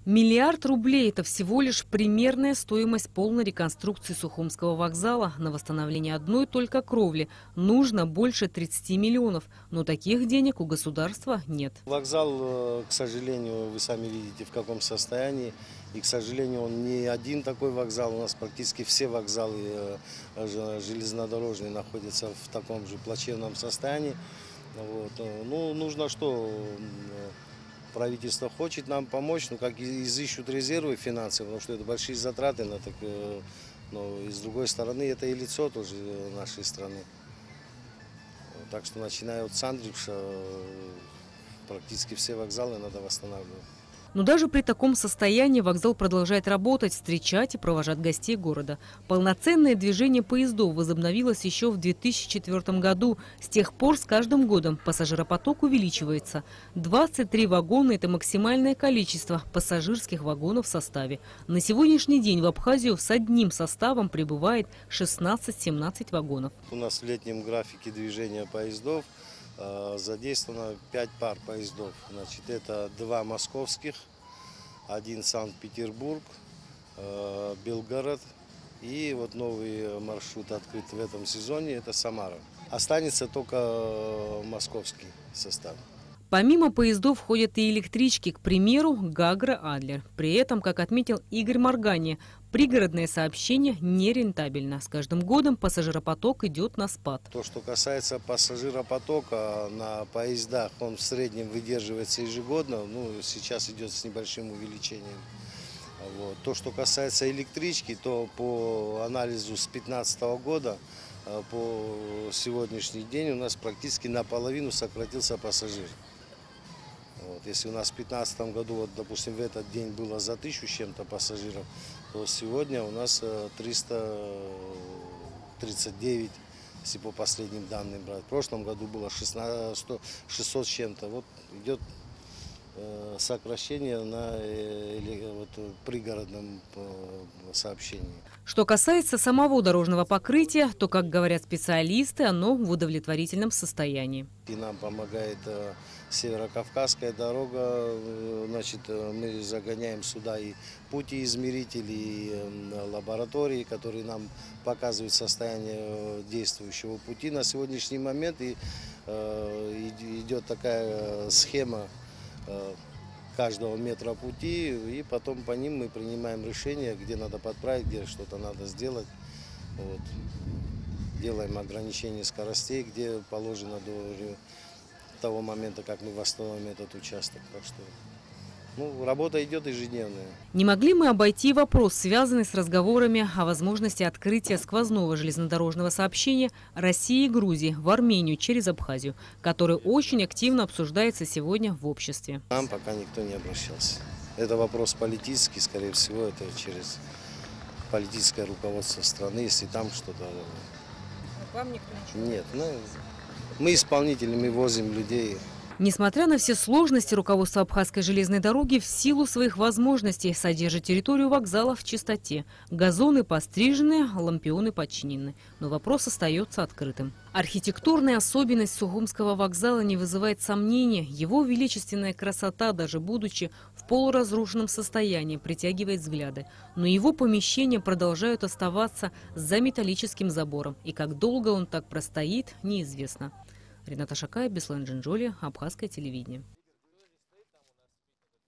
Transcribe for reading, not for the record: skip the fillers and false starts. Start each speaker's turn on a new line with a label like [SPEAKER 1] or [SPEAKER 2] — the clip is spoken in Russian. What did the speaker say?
[SPEAKER 1] Миллиард рублей – это всего лишь примерная стоимость полной реконструкции Сухумского вокзала. На восстановление одной только кровли нужно больше 30 миллионов. Но таких денег у государства нет.
[SPEAKER 2] Вокзал, к сожалению, вы сами видите, в каком состоянии. И, к сожалению, он не один такой вокзал. У нас практически все вокзалы железнодорожные находятся в таком же плачевном состоянии. Вот. Ну, нужно что? Правительство хочет нам помочь, но как изыщут резервы финансовые, потому что это большие затраты, но и с другой стороны это и лицо тоже нашей страны. Так что начиная от Сандрикша, практически все вокзалы надо восстанавливать.
[SPEAKER 1] Но даже при таком состоянии вокзал продолжает работать, встречать и провожать гостей города. Полноценное движение поездов возобновилось еще в 2004 году. С тех пор с каждым годом пассажиропоток увеличивается. 23 вагона – это максимальное количество пассажирских вагонов в составе. На сегодняшний день в Абхазию с одним составом прибывает 16-17 вагонов.
[SPEAKER 2] У нас в летнем графике движения поездов задействовано 5 пар поездов. Значит, это 2 московских, 1 Санкт-Петербург, Белгород и вот новый маршрут открыт в этом сезоне, это Самара. Останется только московский состав.
[SPEAKER 1] Помимо поездов ходят и электрички, к примеру, Гагра-Адлер. При этом, как отметил Игорь Маргани, пригородное сообщение нерентабельно. С каждым годом пассажиропоток идет на спад.
[SPEAKER 2] То, что касается пассажиропотока на поездах, он в среднем выдерживается ежегодно, сейчас идет с небольшим увеличением. Вот. То, что касается электрички, то по анализу с 2015 года по сегодняшний день у нас практически наполовину сократился пассажир. Вот. Если у нас в 2015 году, вот, допустим, в этот день было за 1000 с чем-то пассажиров, то сегодня у нас 339, если по последним данным брать. В прошлом году было 600 с чем-то. Вот идет сокращение на пригородном сообщении.
[SPEAKER 1] Что касается самого дорожного покрытия, то, как говорят специалисты, оно в удовлетворительном состоянии.
[SPEAKER 2] И нам помогает Северокавказская дорога. Значит, мы загоняем сюда и путеизмерители, и лаборатории, которые нам показывают состояние действующего пути на сегодняшний момент. И идет такая схема каждого метра пути, и потом по ним мы принимаем решение, где надо подправить, где что-то надо сделать. Вот. Делаем ограничение скоростей, где положено до того момента, как мы восстановим этот участок. Так что работа идет ежедневная.
[SPEAKER 1] Не могли мы обойти вопрос, связанный с разговорами о возможности открытия сквозного железнодорожного сообщения России и Грузии в Армению через Абхазию, который очень активно обсуждается сегодня в обществе.
[SPEAKER 2] Нам пока никто не обращался. Это вопрос политический, скорее всего, это через политическое руководство страны, если там что-то.
[SPEAKER 1] А вам никто ничего?
[SPEAKER 2] Нет, мы исполнители, мы возим людей.
[SPEAKER 1] Несмотря на все сложности, руководство Абхазской железной дороги в силу своих возможностей содержит территорию вокзала в чистоте. Газоны пострижены, лампионы подчинены. Но вопрос остается открытым. Архитектурная особенность Сухумского вокзала не вызывает сомнений. Его величественная красота, даже будучи в полуразрушенном состоянии, притягивает взгляды. Но его помещения продолжают оставаться за металлическим забором. И как долго он так простоит, неизвестно. Рената Шакаева, Беслан Джинджоли, Абхазское телевидение.